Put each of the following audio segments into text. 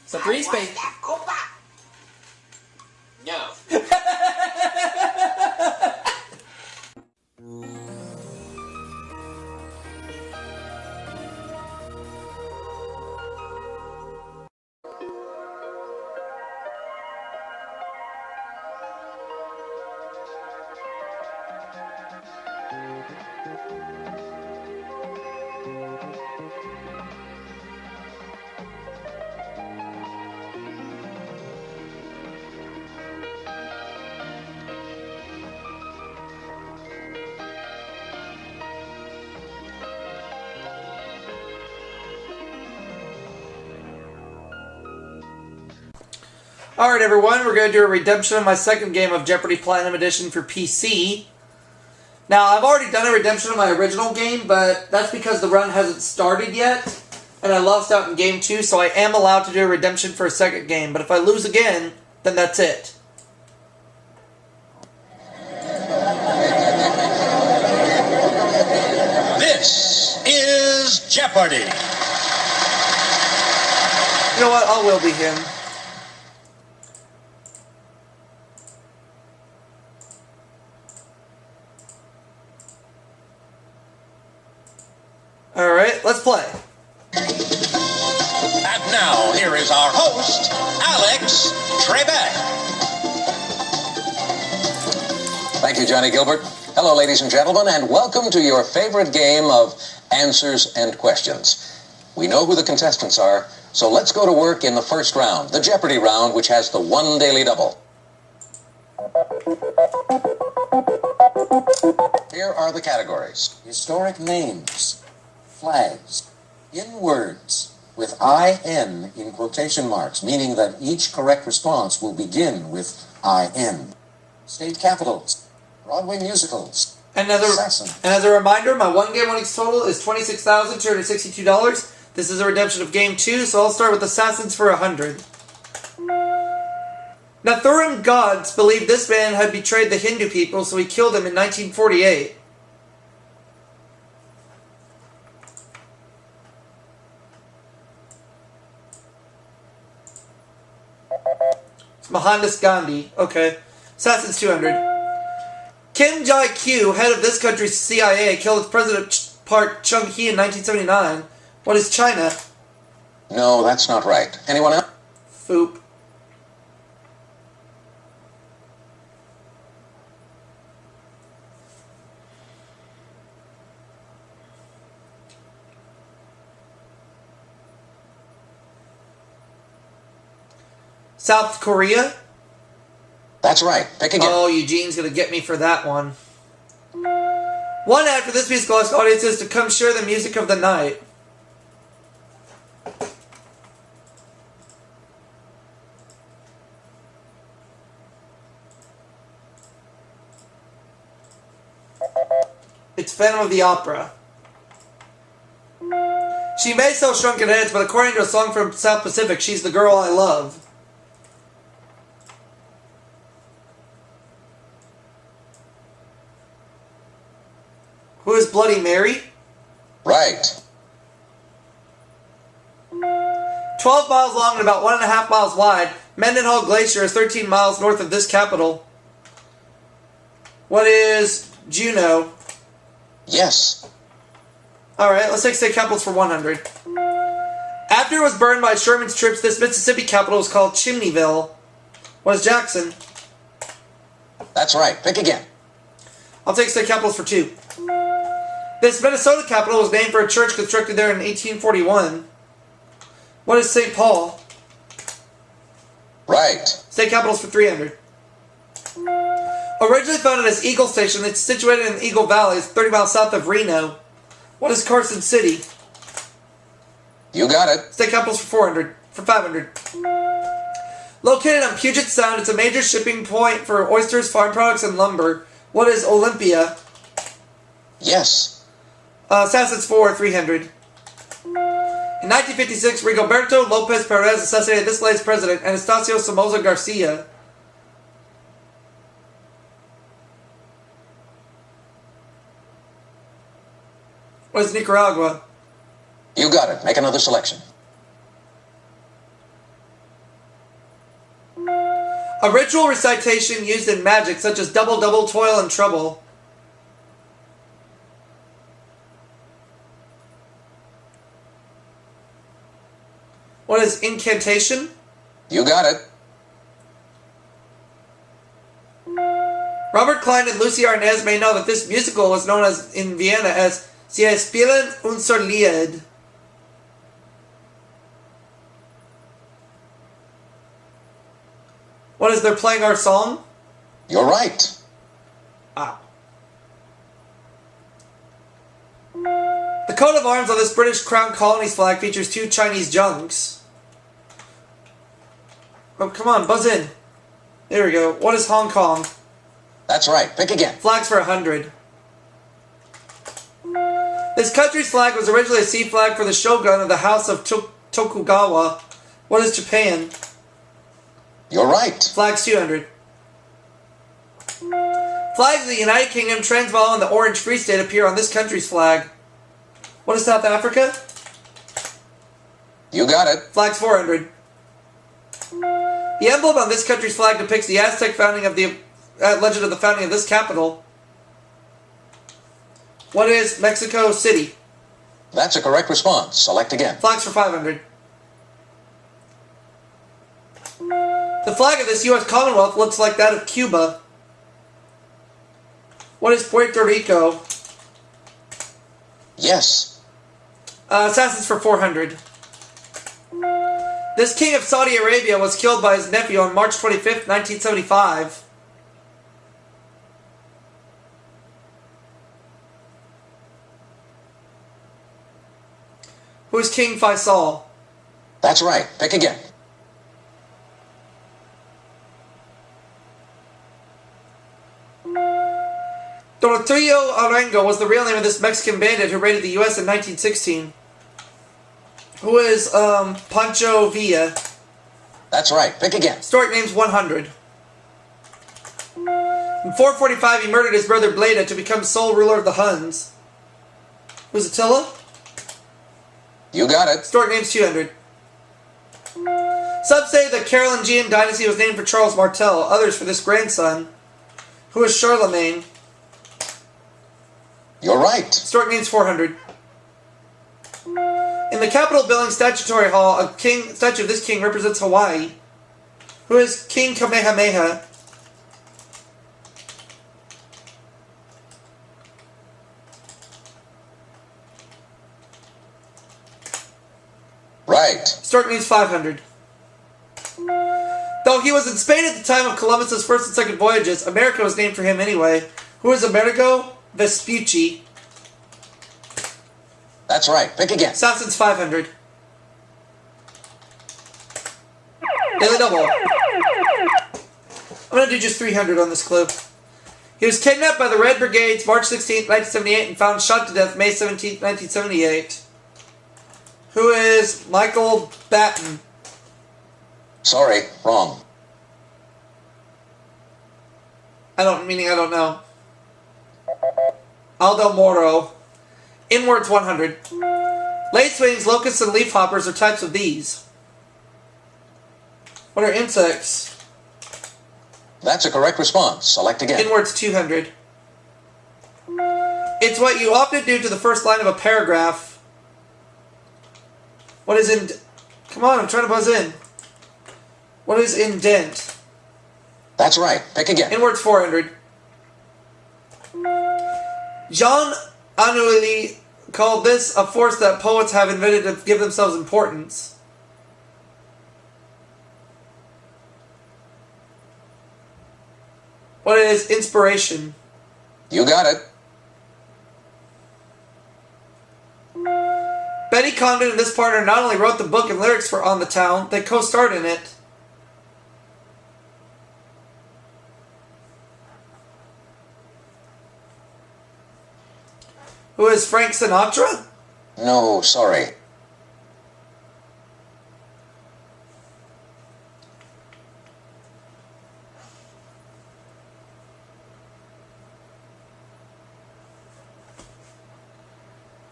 So 3 space. No. Alright everyone, we're going to do a redemption of my second game of Jeopardy Platinum Edition for PC. Now, I've already done a redemption of my original game, but that's because the run hasn't started yet, and I lost out in game 2, so I am allowed to do a redemption for a second game, but if I lose again, then that's it. This is Jeopardy! You know what, I will be him. Alright, let's play. And now, here is our host, Alex Trebek. Thank you, Johnny Gilbert. Hello, ladies and gentlemen, and welcome to your favorite game of Answers and Questions. We know who the contestants are, so let's go to work in the first round, the Jeopardy round, which has the one daily double. Here are the categories. Historic names, flags, in words, with IN in quotation marks, meaning that each correct response will begin with IN. State capitals, Broadway musicals, And as a reminder, my one game winnings total is $26,262. This is a redemption of game 2, so I'll start with Assassins for 100. Now, Thuram gods believed this man had betrayed the Hindu people, so he killed him in 1948. It's Mohandas Gandhi. Okay. Assassins 200. Kim Jong-il, head of this country's CIA, killed its President Park Chung-hee in 1979. What is China? No, that's not right. Anyone else? Foop. South Korea? That's right. Pick again. Oh, Eugene's going to get me for that one. One ad for this musical asked audiences to come share the music of the night. It's Phantom of the Opera. She may sell shrunken heads, but according to a song from South Pacific, she's the girl I love. Who is Bloody Mary? Right. 12 miles long and about 1.5 miles wide, Mendenhall Glacier is 13 miles north of this capital. What is Juneau? Yes. Alright, let's take state capitals for 100. After it was burned by Sherman's troops, this Mississippi capital was called Chimneyville. What is Jackson? That's right. Pick again. I'll take state capitals for 2. This Minnesota capital was named for a church constructed there in 1841. What is St. Paul? Right. State capitals for 300. Originally founded as Eagle Station, it's situated in the Eagle Valley. It's 30 miles south of Reno. What is Carson City? You got it. State capitals for 500. Located on Puget Sound, it's a major shipping point for oysters, farm products, and lumber. What is Olympia? Yes. Assassins 300. In 1956, Rigoberto Lopez Perez assassinated this lady's president, Anastasio Somoza Garcia. What is Nicaragua? You got it. Make another selection. A ritual recitation used in magic, such as double, double, toil, and trouble. What is incantation? You got it. Robert Klein and Lucy Arnaz may know that this musical was known as in Vienna as Sie spielen unser Lied. What is they're playing our song? You're right. Ah. The coat of arms on this British Crown Colonies flag features 2 Chinese junks. Oh, come on, buzz in. There we go. What is Hong Kong? That's right. Pick again. Flags for 100. This country's flag was originally a sea flag for the shogun of the House of Tokugawa. What is Japan? You're right. Flags 200. Flags of the United Kingdom, Transvaal, and the Orange Free State appear on this country's flag. What is South Africa? You got it. Flags 400. The emblem on this country's flag depicts the Aztec founding of the legend of the founding of this capital. What is Mexico City? That's a correct response. Select again. Flags for 500. The flag of this U.S. Commonwealth looks like that of Cuba. What is Puerto Rico? Yes. Assassins for 400. This king of Saudi Arabia was killed by his nephew on March 25th, 1975. Who is King Faisal? That's right. Pick again. Doroteo Arango was the real name of this Mexican bandit who raided the U.S. in 1916. Who is Pancho Villa? That's right. Pick again. Historic names 100. In 445, he murdered his brother Bleda to become sole ruler of the Huns. Who's Attila? You got it. Historic names 200. Some say the Carolingian dynasty was named for Charles Martel, others for this grandson. Who is Charlemagne? You're right. Historic names 400. In the Capitol Building Statutory Hall, a statue of this king represents Hawaii. Who is King Kamehameha? Right. Historic names 500. Though he was in Spain at the time of Columbus's first and second voyages, America was named for him anyway. Who is Amerigo Vespucci? That's right. Pick again. Assassins 500. Daily double. I'm going to do just 300 on this clue. He was kidnapped by the Red Brigades March 16, 1978 and found shot to death May 17, 1978. Who is Michael Batten? Sorry. Wrong. I don't know. Aldo Moro. Inwards 100. Lacewings, locusts, and leafhoppers are types of these. What are insects? That's a correct response. Select again. Inwards 200. It's what you often do to the first line of a paragraph. What is in... Come on, I'm trying to buzz in. What is indent? That's right. Pick again. Inwards 400. Jean Anouilh called this a force that poets have invented to give themselves importance. What is inspiration? You got it. Betty Condon and this partner not only wrote the book and lyrics for On the Town, they co-starred in it. Who is Frank Sinatra? No, sorry.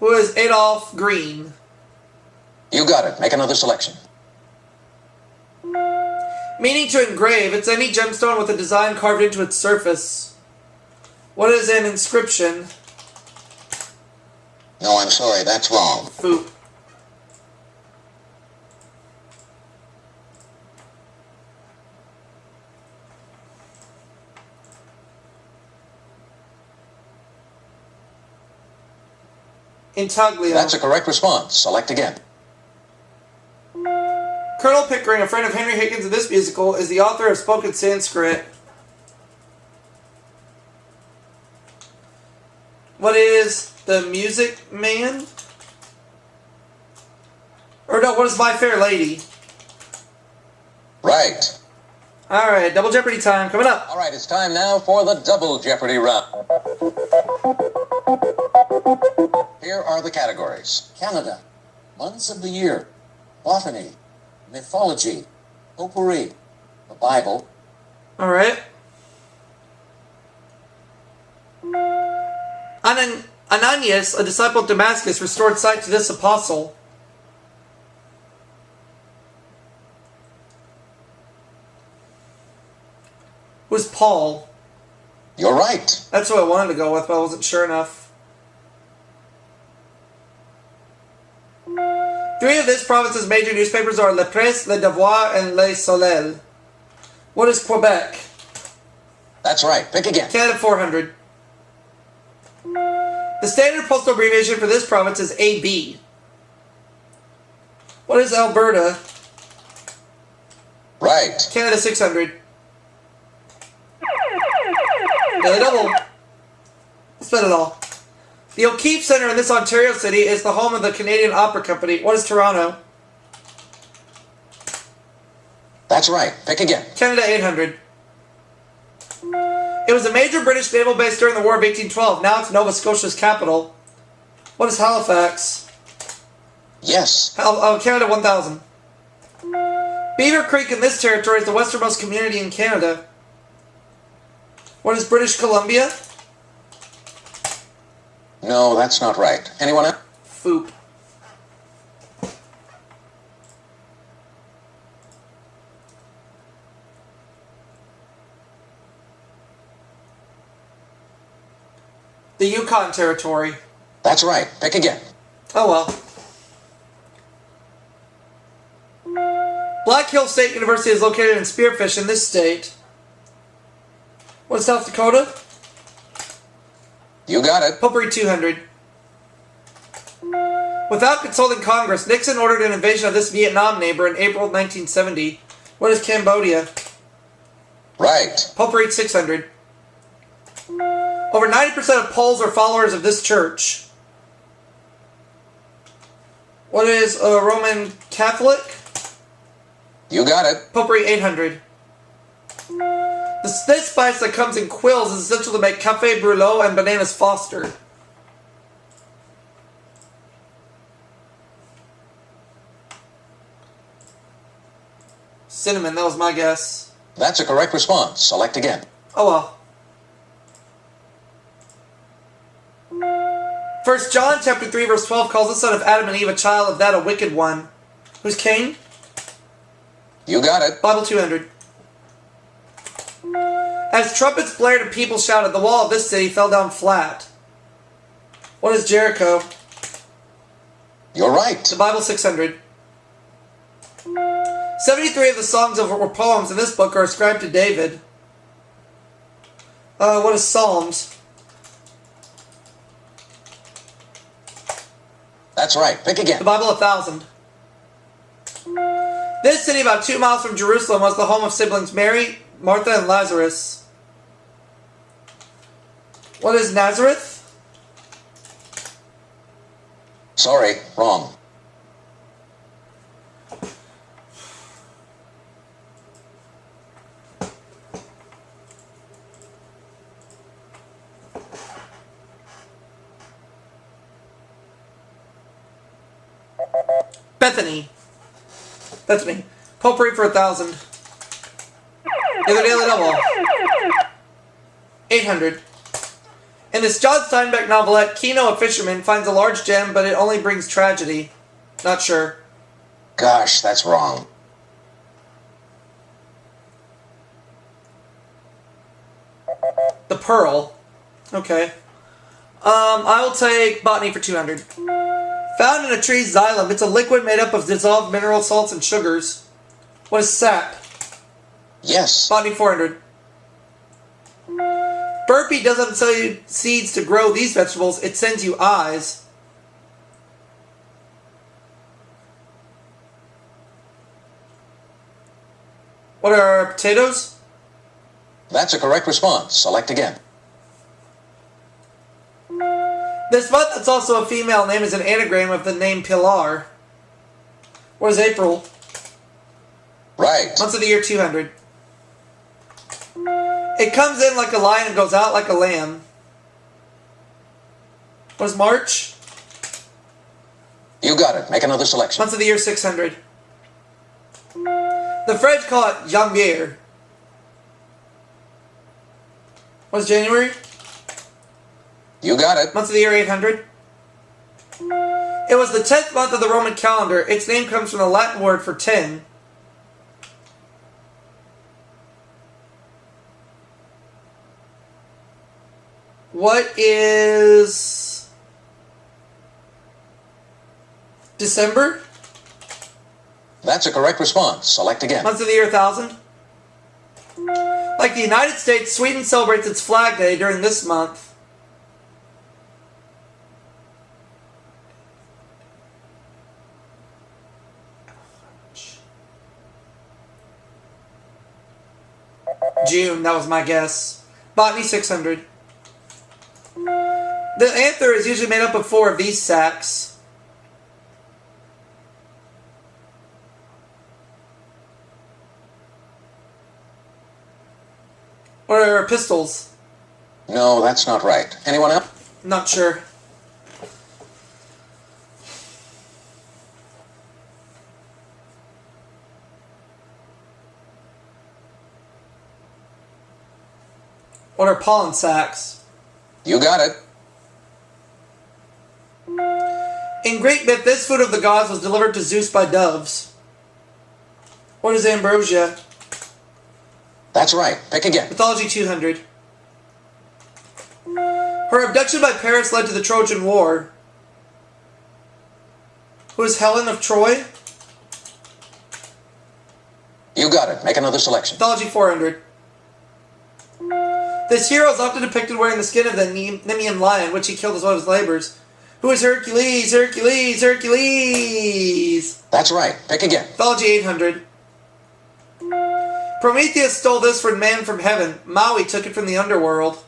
Who is Adolph Green? You got it. Make another selection. Meaning to engrave, it's any gemstone with a design carved into its surface. What is an inscription? No, I'm sorry, that's wrong. Boop. Intaglio. That's a correct response. Select again. Colonel Pickering, a friend of Henry Higgins in this musical, is the author of Spoken Sanskrit. What is The Music Man? Or no, what is My Fair Lady? Right. Alright, Double Jeopardy time coming up. All right, it's time now for the Double Jeopardy round. Here are the categories. Canada. Months of the year. Botany. Mythology. Potpourri. The Bible. Alright. Ananias, a disciple of Damascus, restored sight to this apostle. Who's Paul? You're right. That's what I wanted to go with, but I wasn't sure enough. 3 of this province's major newspapers are Le Presse, Le Devoir, and Le Soleil. What is Quebec? That's right. Pick again. Canada 400. The standard postal abbreviation for this province is AB. What is Alberta? Right. Canada 600. Daily double. Spend it all. The O'Keefe Centre in this Ontario city is the home of the Canadian Opera Company. What is Toronto? That's right. Pick again. Canada 800. It was a major British naval base during the War of 1812. Now it's Nova Scotia's capital. What is Halifax? Yes. Canada 1000. Beaver Creek in this territory is the westernmost community in Canada. What is British Columbia? No, that's not right. Anyone else? Foop. The Yukon Territory. That's right. Pick again. Oh well. Black Hills State University is located in Spearfish in this state. What is South Dakota? You got it. Potpourri 200. Without consulting Congress, Nixon ordered an invasion of this Vietnam neighbor in April 1970. What is Cambodia? Right. Potpourri 600. Over 90% of Poles are followers of this church. What is a Roman Catholic? You got it. Potpourri 800. This spice that comes in quills is essential to make Café Brûlot and Bananas Foster. Cinnamon, that was my guess. That's a correct response. Select again. Oh well. 1 John chapter 3 verse 12 calls the son of Adam and Eve a child of that a wicked one. Who's Cain? You got it. Bible 200. As trumpets blared and people shouted, the wall of this city fell down flat. What is Jericho? You're right. The Bible 600. 73 of the songs or poems in this book are ascribed to David. What is Psalms? That's right. Pick again. The Bible 1000. This city, about 2 miles from Jerusalem, was the home of siblings Mary, Martha, and Lazarus. What is Nazareth? Sorry. Wrong. Bethany. Potpourri for 1,000. The daily double. 800. In this John Steinbeck novelette, Kino, a fisherman, finds a large gem, but it only brings tragedy. Not sure. Gosh, that's wrong. The pearl. Okay. I will take botany for 200. Found in a tree's xylem. It's a liquid made up of dissolved mineral salts and sugars. What is sap? Yes. Botany 400. Burpee doesn't sell you seeds to grow these vegetables. It sends you eyes. What are potatoes? That's a correct response. Select again. This month, that's also a female name, is an anagram of the name Pilar. What is April? Right. Months of the year 200. It comes in like a lion and goes out like a lamb. What is March? You got it. Make another selection. Months of the year 600. The French call it janvier. What is January? You got it. Months of the year 800. It was the 10th month of the Roman calendar. Its name comes from the Latin word for 10. What is December? That's a correct response. Select again. Months of the year 1000. Like the United States, Sweden celebrates its Flag Day during this month. June, that was my guess. Botany 600. The anther is usually made up of 4 of these sacs. What are pistols? No, that's not right. Anyone else? Not sure. What are pollen sacs? You got it. In Greek myth, this food of the gods was delivered to Zeus by doves. What is ambrosia? That's right. Pick again. Mythology 200. Her abduction by Paris led to the Trojan War. Who is Helen of Troy? You got it. Make another selection. Mythology 400. This hero is often depicted wearing the skin of the Nemean lion, which he killed as one of his labors. Who is Hercules? Hercules! Hercules! That's right. Pick again. Mythology 800. Prometheus stole this from man from heaven. Maui took it from the underworld.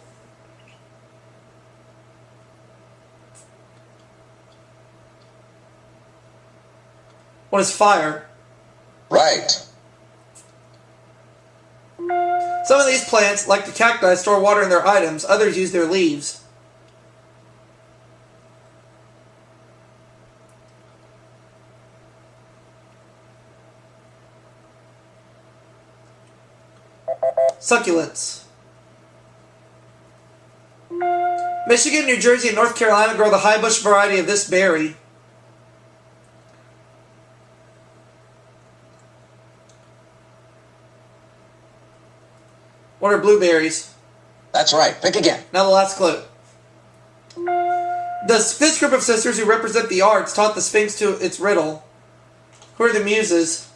What is fire? Right. Some of these plants, like the cacti, store water in their items. Others use their leaves. Succulents. Michigan, New Jersey, and North Carolina grow the high bush variety of this berry. What are blueberries? That's right. Pick again. Now the last clue. This group of sisters who represent the arts taught the Sphinx to its riddle. Who are the Muses?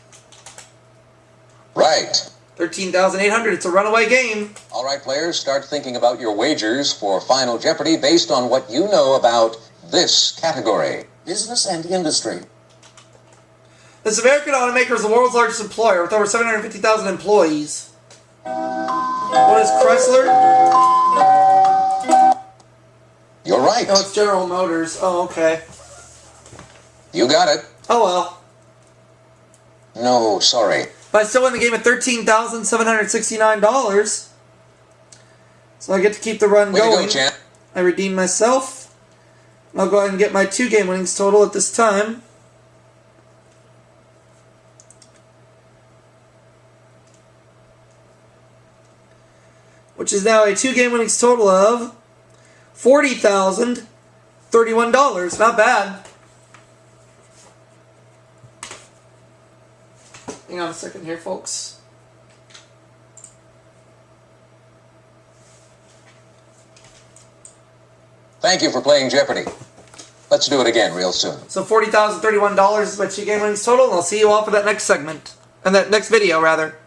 Right. 13,800. It's a runaway game. All right, players, start thinking about your wagers for Final Jeopardy based on what you know about this category. Business and industry. This American automaker is the world's largest employer with over 750,000 employees. What is Chrysler? You're right. No, it's General Motors. Oh, okay. You got it. Oh, well. No, sorry. But I still win the game at $13,769. So I get to keep the run Way to going. go, champ. I redeem myself. I'll go ahead and get my 2-game winnings total at this time. Which is now a 2-game winnings total of $40,031. Not bad. Hang on a second here, folks. Thank you for playing Jeopardy! Let's do it again real soon. So $40,031 is my 2 game winnings total, and I'll see you all for that next segment. And that next video, rather.